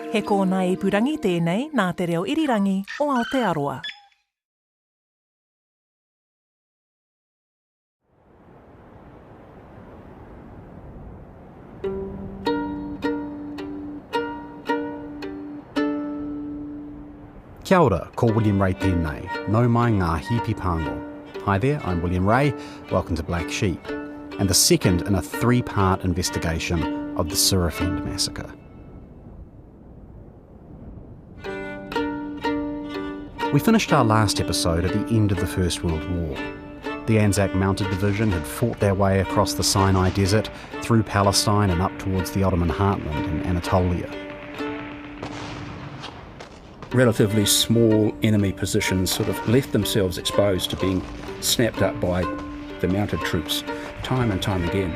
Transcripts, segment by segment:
He kōna I purangi tēnei nā te reo irirangi o Aotearoa. Kia ora, ko William Ray tēnei, nau mai ngā hipi pāngo. Hi there, I'm William Ray, welcome to Black Sheep, and the second in a three-part investigation of the Surafend Massacre. We finished our last episode at the end of the First World War. The Anzac Mounted Division had fought their way across the Sinai Desert, through Palestine and up towards the Ottoman heartland in Anatolia. Relatively small enemy positions sort of left themselves exposed to being snapped up by the mounted troops time and time again.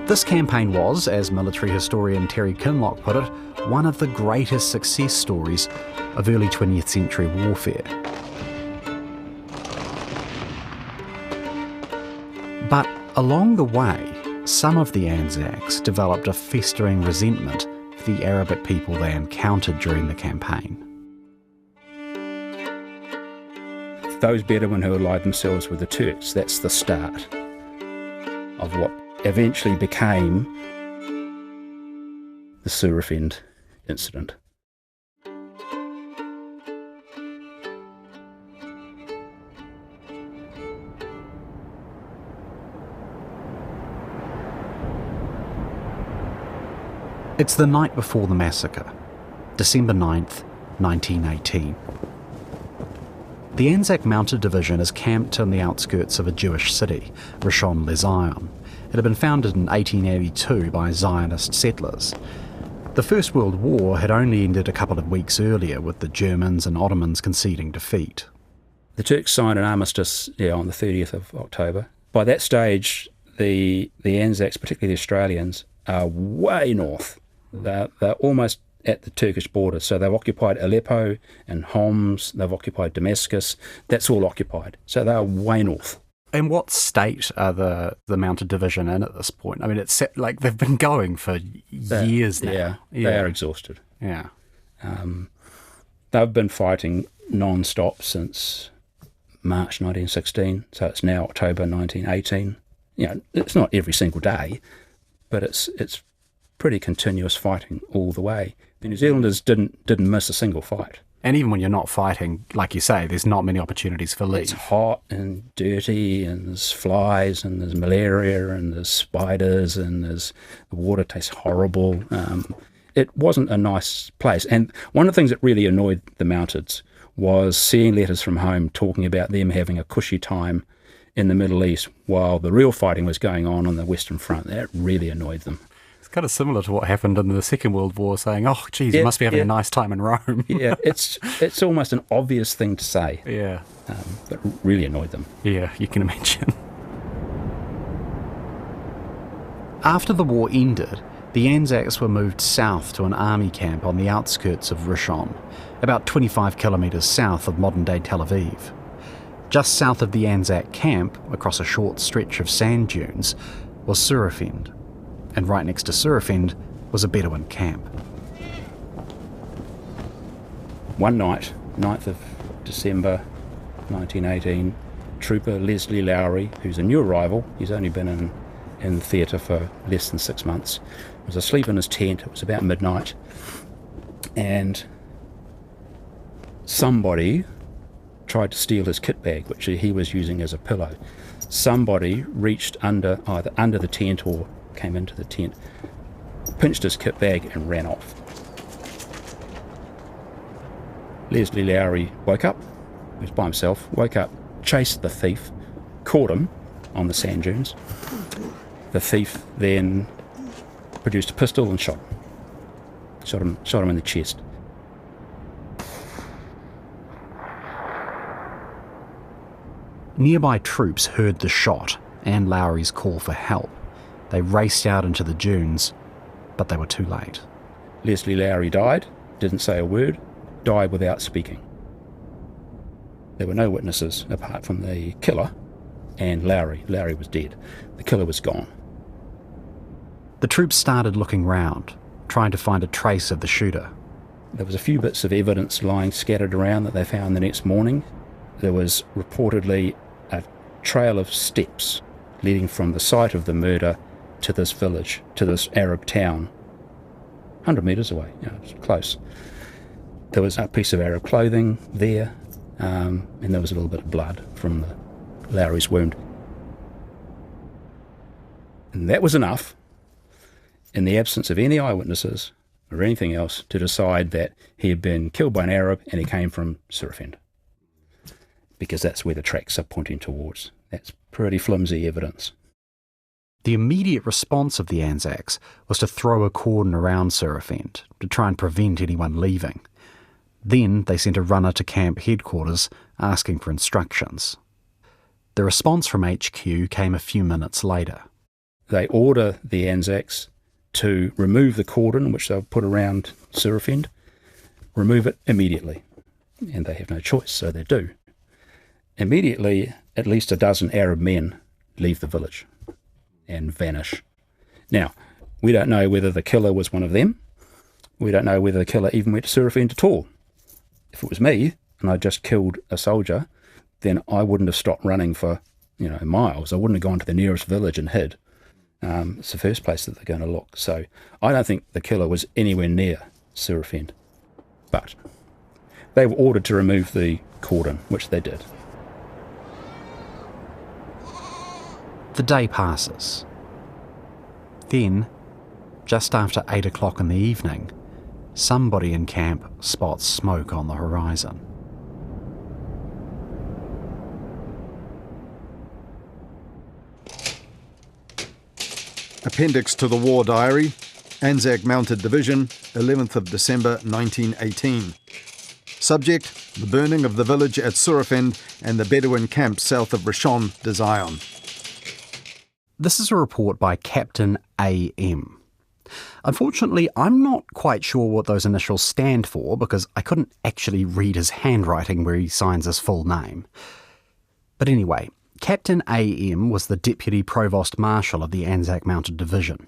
This campaign was, as military historian Terry Kinloch put it, one of the greatest success stories of early 20th century warfare. But along the way, some of the Anzacs developed a festering resentment for the Arabic people they encountered during the campaign. Those Bedouin who allied themselves with the Turks, that's the start of what eventually became the Surafend incident. It's the night before the massacre, December 9th, 1918. The Anzac Mounted Division is camped on the outskirts of a Jewish city, Rishon LeZion. It had been founded in 1882 by Zionist settlers. The First World War had only ended a couple of weeks earlier, with the Germans and Ottomans conceding defeat. The Turks signed an armistice on the 30th of October. By that stage, the Anzacs, particularly the Australians, are way north. They're almost at the Turkish border. So they've occupied Aleppo and Homs, they've occupied Damascus. That's all occupied. So they're way north. In what state are the Mounted Division in at this point? I mean, it's like they've been going for years now. Yeah, they are exhausted. Yeah. They've been fighting non-stop since March 1916, so it's now October 1918. It's not every single day, but it's pretty continuous fighting all the way. The New Zealanders didn't miss a single fight. And even when you're not fighting, like you say, there's not many opportunities for leave. It's hot and dirty, and there's flies, and there's malaria, and there's spiders, and the water tastes horrible. It wasn't a nice place. And one of the things that really annoyed the Mounteds was seeing letters from home talking about them having a cushy time in the Middle East while the real fighting was going on the Western Front. That really annoyed them. It's kind of similar to what happened in the Second World War, saying, oh, geez, you must be having a nice time in Rome. Yeah, it's almost an obvious thing to say. Yeah. But really annoyed them. Yeah, you can imagine. After the war ended, the Anzacs were moved south to an army camp on the outskirts of Rishon, about 25 kilometres south of modern-day Tel Aviv. Just south of the Anzac camp, across a short stretch of sand dunes, was Surafend. And right next to Surafend was a Bedouin camp. One night, 9th of December 1918, Trooper Leslie Lowry, who's a new arrival, he's only been in theatre for less than 6 months, was asleep in his tent. It was about midnight, and somebody tried to steal his kit bag, which he was using as a pillow. Somebody reached either under the tent or came into the tent, pinched his kit bag and ran off. Leslie Lowry woke up, he was by himself, woke up, chased the thief, caught him on the sand dunes. The thief then produced a pistol and shot him in the chest. Nearby troops heard the shot and Lowry's call for help. They raced out into the dunes, but they were too late. Leslie Lowry died, didn't say a word, died without speaking. There were no witnesses apart from the killer and Lowry. Lowry was dead. The killer was gone. The troops started looking round, trying to find a trace of the shooter. There was a few bits of evidence lying scattered around that they found the next morning. There was reportedly a trail of steps leading from the site of the murder to this village, to this Arab town, 100 metres away, it's close. There was a piece of Arab clothing there, and there was a little bit of blood from Lowry's wound. And that was enough, in the absence of any eyewitnesses or anything else, to decide that he had been killed by an Arab and he came from Surafend, because that's where the tracks are pointing towards. That's pretty flimsy evidence. The immediate response of the Anzacs was to throw a cordon around Surafend to try and prevent anyone leaving. Then they sent a runner to camp headquarters asking for instructions. The response from HQ came a few minutes later. They order the Anzacs to remove the cordon which they've put around Surafend, remove it immediately. And they have no choice, so they do. Immediately, at least a dozen Arab men leave the village and vanish. Now, we don't know whether the killer was one of them. We don't know whether the killer even went to Surafend at all. If it was me and I just killed a soldier, then I wouldn't have stopped running for miles. I wouldn't have gone to the nearest village and hid. It's the first place that they're going to look. So I don't think the killer was anywhere near Surafend. But they were ordered to remove the cordon, which they did. The day passes. Then, just after 8 o'clock in the evening, somebody in camp spots smoke on the horizon. Appendix to the War Diary, Anzac Mounted Division, 11th of December 1918. Subject, the burning of the village at Surafend and the Bedouin camp south of Rishon, Zion. This is a report by Captain A.M. Unfortunately, I'm not quite sure what those initials stand for because I couldn't actually read his handwriting where he signs his full name. But anyway, Captain A.M. was the Deputy Provost Marshal of the Anzac Mounted Division.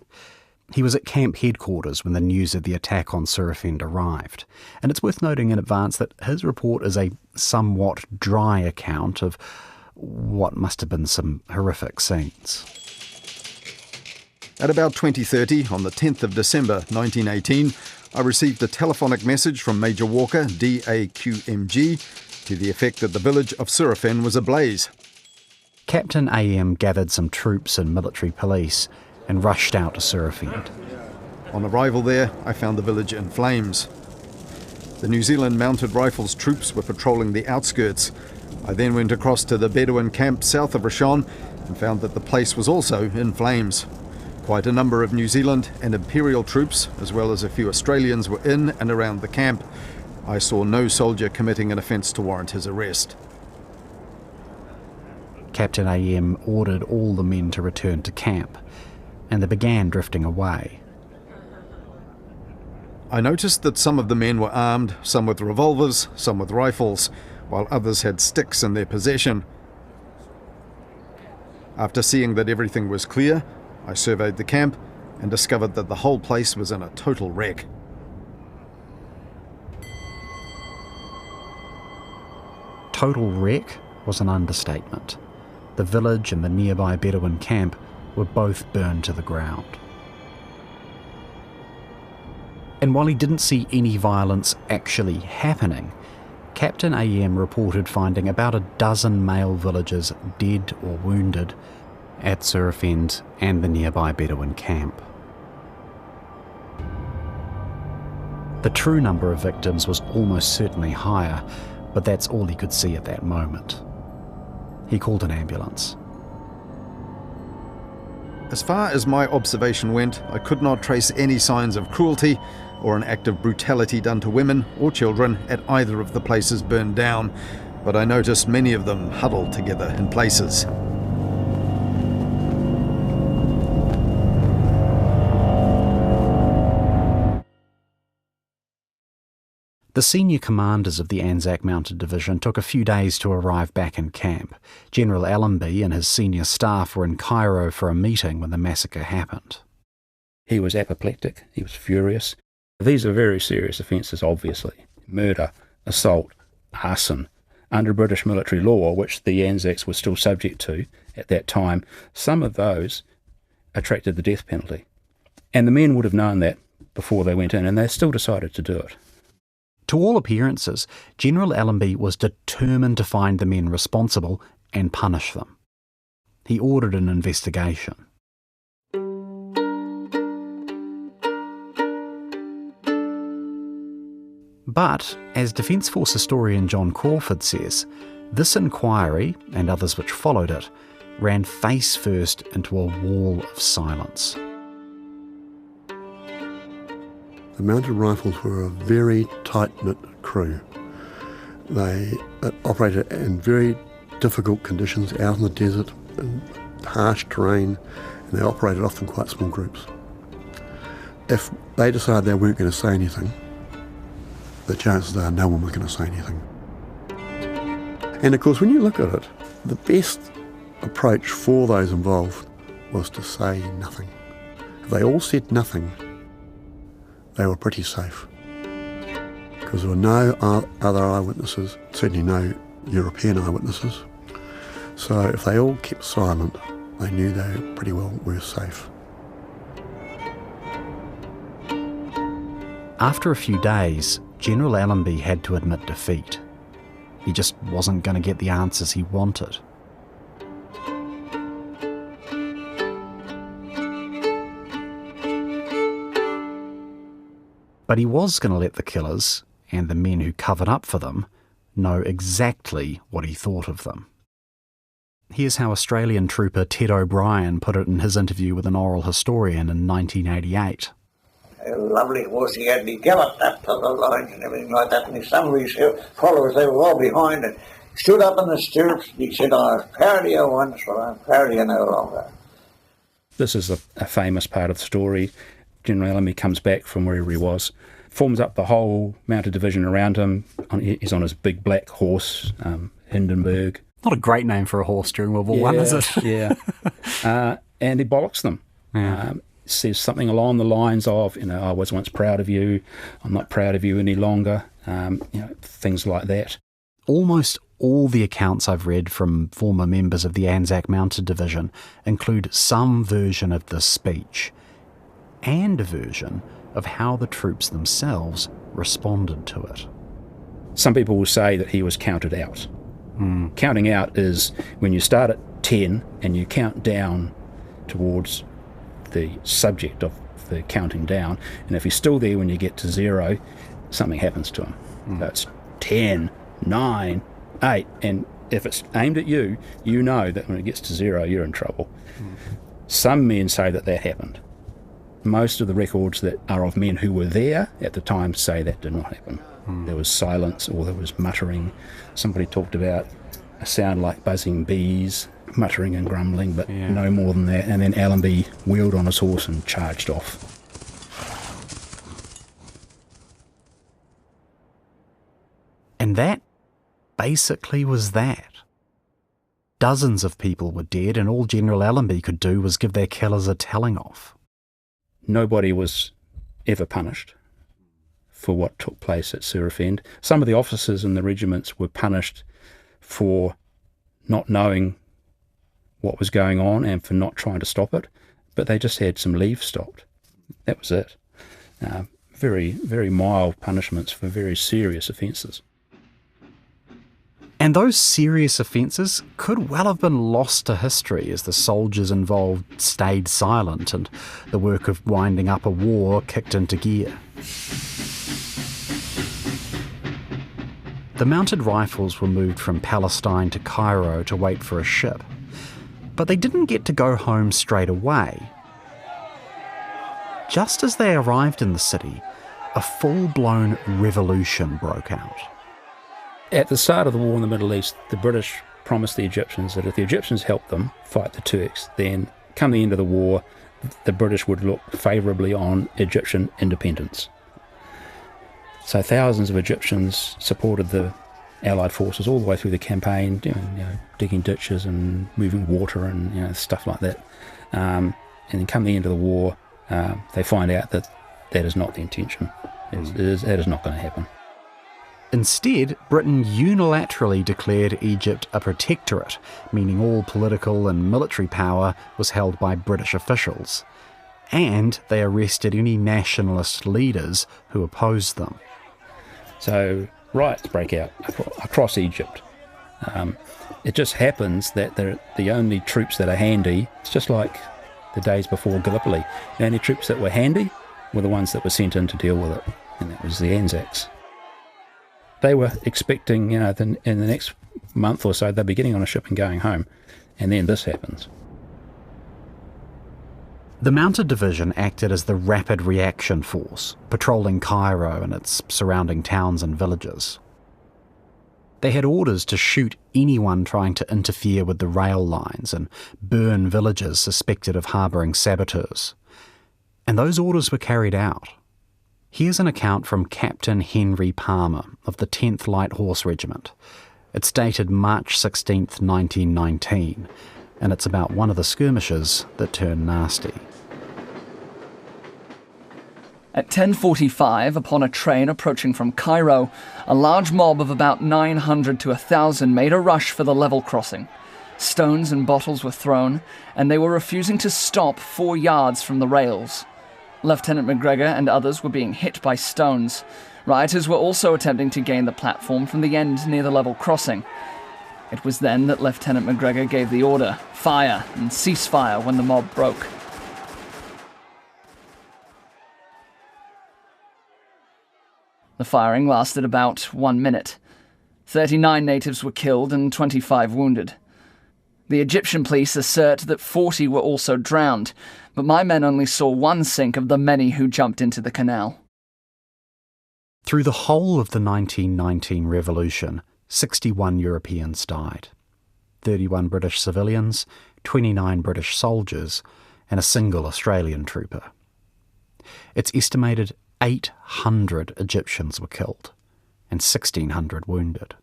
He was at camp headquarters when the news of the attack on Surafend arrived, and it's worth noting in advance that his report is a somewhat dry account of what must have been some horrific scenes. At about 20:30 on the 10th of December 1918, I received a telephonic message from Major Walker, DAQMG, to the effect that the village of Surafend was ablaze. Captain A.M. gathered some troops and military police and rushed out to Surafend. On arrival there, I found the village in flames. The New Zealand Mounted Rifles troops were patrolling the outskirts. I then went across to the Bedouin camp south of Rishon and found that the place was also in flames. Quite a number of New Zealand and Imperial troops, as well as a few Australians, were in and around the camp. I saw no soldier committing an offence to warrant his arrest. Captain A.M. ordered all the men to return to camp, and they began drifting away. I noticed that some of the men were armed, some with revolvers, some with rifles, while others had sticks in their possession. After seeing that everything was clear, I surveyed the camp and discovered that the whole place was in a total wreck. Total wreck was an understatement. The village and the nearby Bedouin camp were both burned to the ground. And while he didn't see any violence actually happening, Captain A.M. reported finding about a dozen male villagers dead or wounded at Surafend and the nearby Bedouin camp. The true number of victims was almost certainly higher, but that's all he could see at that moment. He called an ambulance. As far as my observation went, I could not trace any signs of cruelty or an act of brutality done to women or children at either of the places burned down, but I noticed many of them huddled together in places. The senior commanders of the Anzac Mounted Division took a few days to arrive back in camp. General Allenby and his senior staff were in Cairo for a meeting when the massacre happened. He was apoplectic. He was furious. These are very serious offences, obviously. Murder, assault, arson. Under British military law, which the Anzacs were still subject to at that time, some of those attracted the death penalty. And the men would have known that before they went in, and they still decided to do it. To all appearances, General Allenby was determined to find the men responsible and punish them. He ordered an investigation. But, as Defence Force historian John Crawford says, this inquiry, and others which followed it, ran face first into a wall of silence. The Mounted Rifles were a very tight-knit crew. They operated in very difficult conditions out in the desert, in harsh terrain, and they operated often quite small groups. If they decided they weren't going to say anything, the chances are no one was going to say anything. And of course, when you look at it, the best approach for those involved was to say nothing. If they all said nothing, they were pretty safe. Because there were no other eyewitnesses, certainly no European eyewitnesses. So if they all kept silent, they knew they pretty well were safe. After a few days, General Allenby had to admit defeat. He just wasn't going to get the answers he wanted. But he was going to let the killers, and the men who covered up for them, know exactly what he thought of them. Here's how Australian trooper Ted O'Brien put it in his interview with an oral historian in 1988. A lovely horse he had, he galloped up to the lines and everything like that, and some of his followers, they were all behind, and stood up in the stirrups, and he said, I was proud of you once, but I'm proud of you no longer. This is a famous part of the story. General Allenby comes back from wherever he was, forms up the whole mounted division around him. He's on his big black horse, Hindenburg. Not a great name for a horse during World War I, is it? Yeah. And he bollocks them. Yeah. Says something along the lines of, I was once proud of you, I'm not proud of you any longer, things like that. Almost all the accounts I've read from former members of the Anzac Mounted Division include some version of this speech, and a version of how the troops themselves responded to it. Some people will say that he was counted out. Counting out is when you start at 10 and you count down towards the subject of the counting down, and if he's still there when you get to 0, something happens to him. That's 10, 9, 8, and if it's aimed at you, you know that when it gets to 0, you're in trouble. Some men say that happened. Most of the records that are of men who were there at the time say that did not happen. There was silence, or there was muttering. Somebody talked about a sound like buzzing bees, muttering and grumbling, but no more than that. And then Allenby wheeled on his horse and charged off. And that basically was that. Dozens of people were dead, and all General Allenby could do was give their killers a telling off. Nobody was ever punished for what took place at Surafend. Some of the officers in the regiments were punished for not knowing what was going on and for not trying to stop it, but they just had some leave stopped. That was it. Very, very mild punishments for very serious offences. And those serious offences could well have been lost to history as the soldiers involved stayed silent and the work of winding up a war kicked into gear. The Mounted Rifles were moved from Palestine to Cairo to wait for a ship, but they didn't get to go home straight away. Just as they arrived in the city, a full-blown revolution broke out. At the start of the war in the Middle East, the British promised the Egyptians that if the Egyptians helped them fight the Turks, then come the end of the war, the British would look favourably on Egyptian independence. So thousands of Egyptians supported the Allied forces all the way through the campaign, digging ditches and moving water and stuff like that. And then come the end of the war, they find out that that is not the intention. That is not going to happen. Instead, Britain unilaterally declared Egypt a protectorate, meaning all political and military power was held by British officials. And they arrested any nationalist leaders who opposed them. So riots break out across Egypt. It just happens that the only troops that are handy, it's just like the days before Gallipoli, the only troops that were handy were the ones that were sent in to deal with it, and that was the Anzacs. They were expecting, in the next month or so, they'll be getting on a ship and going home, and then this happens. The Mounted Division acted as the Rapid Reaction Force, patrolling Cairo and its surrounding towns and villages. They had orders to shoot anyone trying to interfere with the rail lines and burn villages suspected of harbouring saboteurs. And those orders were carried out. Here's an account from Captain Henry Palmer of the 10th Light Horse Regiment. It's dated March 16th, 1919, and it's about one of the skirmishes that turned nasty. At 10:45, upon a train approaching from Cairo, a large mob of about 900 to 1,000 made a rush for the level crossing. Stones and bottles were thrown, and they were refusing to stop 4 yards from the rails. Lieutenant McGregor and others were being hit by stones. Rioters were also attempting to gain the platform from the end near the level crossing. It was then that Lieutenant McGregor gave the order, fire, and cease fire when the mob broke. The firing lasted about 1 minute. 39 natives were killed and 25 wounded. The Egyptian police assert that 40 were also drowned, but my men only saw one sink of the many who jumped into the canal. Through the whole of the 1919 revolution, 61 Europeans died. 31 British civilians, 29 British soldiers, and a single Australian trooper. It's estimated 800 Egyptians were killed and 1,600 wounded.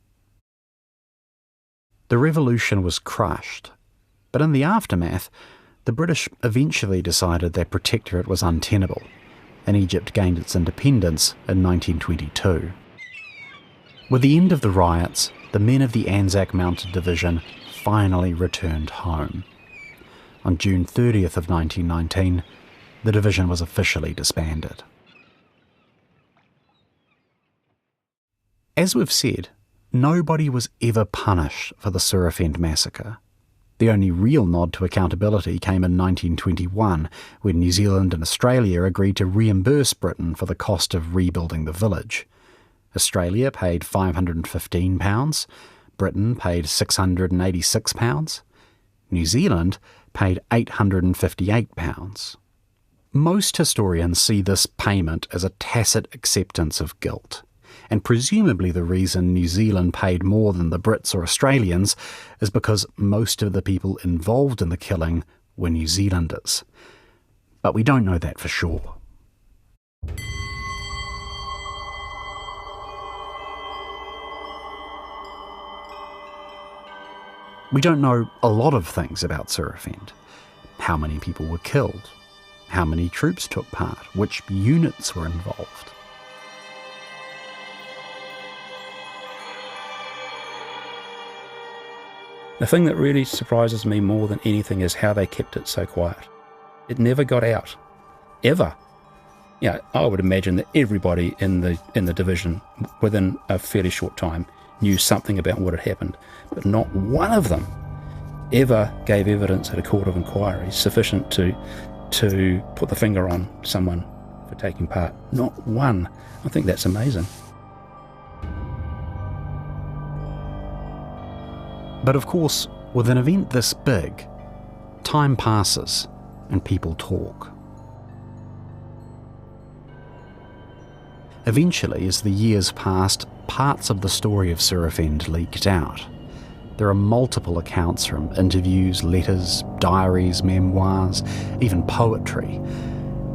The revolution was crushed, but in the aftermath, the British eventually decided their protectorate was untenable, and Egypt gained its independence in 1922. With the end of the riots, the men of the Anzac Mounted Division finally returned home. On June 30th of 1919, the division was officially disbanded. As we've said, nobody was ever punished for the Surafend massacre. The only real nod to accountability came in 1921, when New Zealand and Australia agreed to reimburse Britain for the cost of rebuilding the village. Australia paid £515, Britain paid £686, New Zealand paid £858. Most historians see this payment as a tacit acceptance of guilt, and presumably the reason New Zealand paid more than the Brits or Australians is because most of the people involved in the killing were New Zealanders. But we don't know that for sure. We don't know a lot of things about Surafend. How many people were killed? How many troops took part? Which units were involved? The thing that really surprises me more than anything is how they kept it so quiet. It never got out, ever. I would imagine that everybody in the division, within a fairly short time, knew something about what had happened, but not one of them ever gave evidence at a court of inquiry sufficient to put the finger on someone for taking part. Not one. I think that's amazing. But of course, with an event this big, time passes and people talk. Eventually, as the years passed, parts of the story of Surafend leaked out. There are multiple accounts from interviews, letters, diaries, memoirs, even poetry,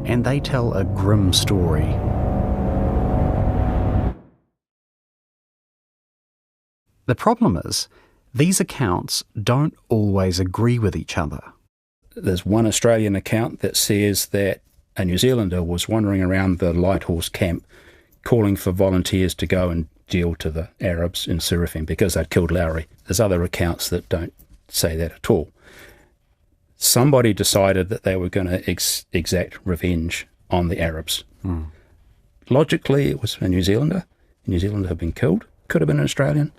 and they tell a grim story. The problem is, these accounts don't always agree with each other. There's one Australian account that says that a New Zealander was wandering around the Light Horse camp calling for volunteers to go and deal to the Arabs in Surafend because they'd killed Lowry. There's other accounts that don't say that at all. Somebody decided that they were going to exact revenge on the Arabs. Logically, it was a New Zealander. A New Zealander had been killed. Could have been an Australian.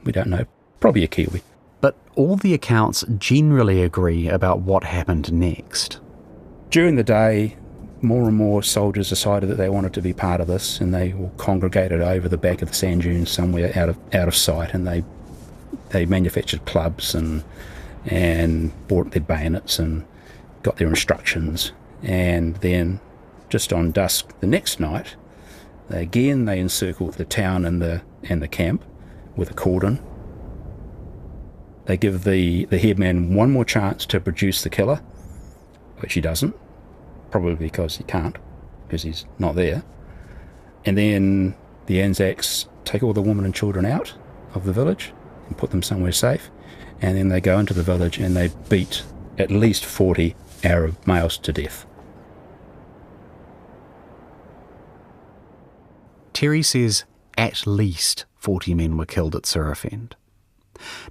We don't know. Probably a Kiwi. But all the accounts generally agree about what happened next. During the day, more and more soldiers decided that they wanted to be part of this, and they all congregated over the back of the sand dunes somewhere out of sight, and they manufactured clubs and bought their bayonets and got their instructions. And then just on dusk the next night, they encircled the town and the camp with a cordon. They give the headman one more chance to produce the killer, which he doesn't, probably because he can't, because he's not there. And then the Anzacs take all the women and children out of the village and put them somewhere safe. And then they go into the village and they beat at least 40 Arab males to death. Terry says at least 40 men were killed at Surafend.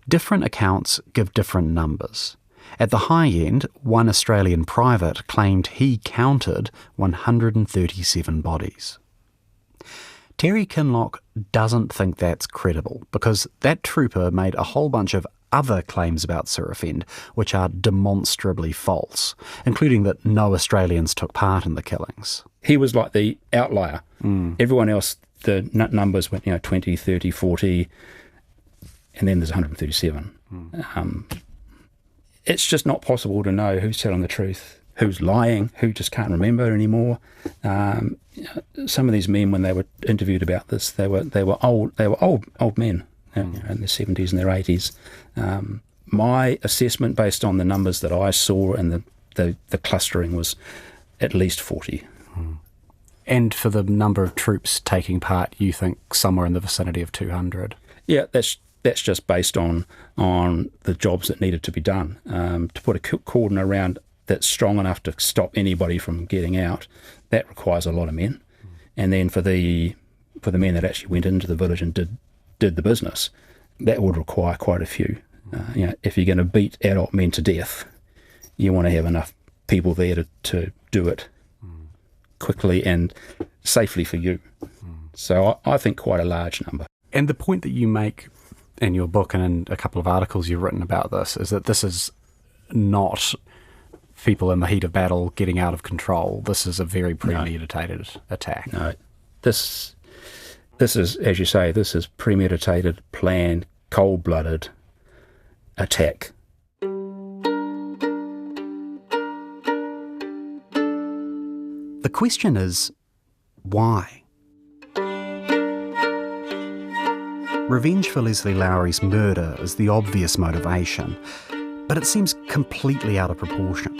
Different accounts give different numbers. At the high end, one Australian private claimed he counted 137 bodies. Terry Kinloch doesn't think that's credible because that trooper made a whole bunch of other claims about Surafend which are demonstrably false, including that no Australians took part in the killings. He was like the outlier. Everyone else, the numbers went 20, 30, 40, and then there's 137. It's just not possible to know who's telling the truth, who's lying, who just can't remember anymore. Some of these men, when they were interviewed about this, they were old men in their 70s and their 80s. My assessment, based on the numbers that I saw and the clustering, was at least 40. And for the number of troops taking part, you think somewhere in the vicinity of 200? Yeah, that's just based on the jobs that needed to be done. To put a cordon around that's strong enough to stop anybody from getting out, that requires a lot of men. And then for the men that actually went into the village and did the business, that would require quite a few. If you're going to beat adult men to death, you want to have enough people there to do it quickly and safely for you. So I think quite a large number. And the point that you make in your book and in a couple of articles you've written about this is that this is not people in the heat of battle getting out of control. This is a very premeditated attack. No, this is, as you say, this is premeditated, planned, cold-blooded attack. The question is, why? Revenge for Leslie Lowry's murder is the obvious motivation, but it seems completely out of proportion.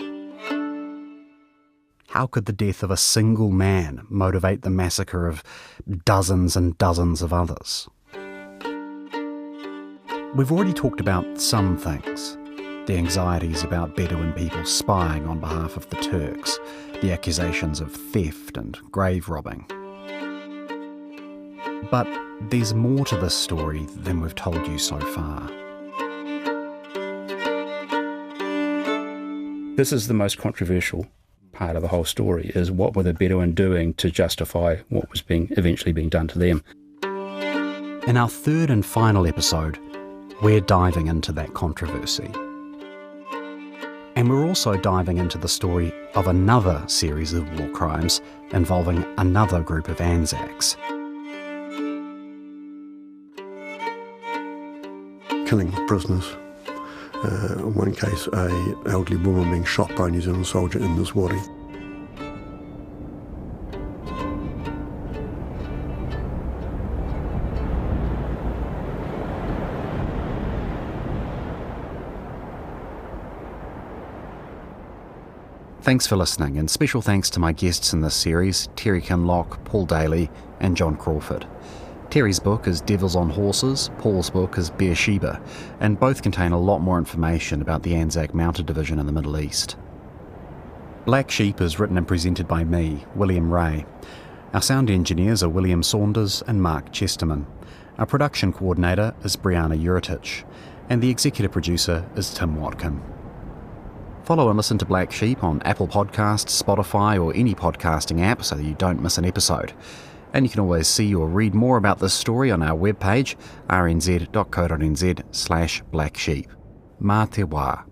How could the death of a single man motivate the massacre of dozens and dozens of others? We've already talked about some things. The anxieties about Bedouin people spying on behalf of the Turks, the accusations of theft and grave robbing. But there's more to this story than we've told you so far. This is the most controversial part of the whole story, is what were the Bedouin doing to justify what was eventually being done to them. In our third and final episode, we're diving into that controversy. And we're also diving into the story of another series of war crimes involving another group of Anzacs. Killing of prisoners. In one case, an elderly woman being shot by a New Zealand soldier in this wadi. Thanks for listening, and special thanks to my guests in this series, Terry Kinloch, Paul Daly and John Crawford. Terry's book is Devils on Horses, Paul's book is Beersheba, and both contain a lot more information about the Anzac Mounted Division in the Middle East. Black Sheep is written and presented by me, William Ray. Our sound engineers are William Saunders and Mark Chesterman. Our production coordinator is Brianna Juritich, and the executive producer is Tim Watkin. Follow and listen to Black Sheep on Apple Podcasts, Spotify or any podcasting app so that you don't miss an episode. And you can always see or read more about this story on our webpage, rnz.co.nz/blacksheep. Mā te wā.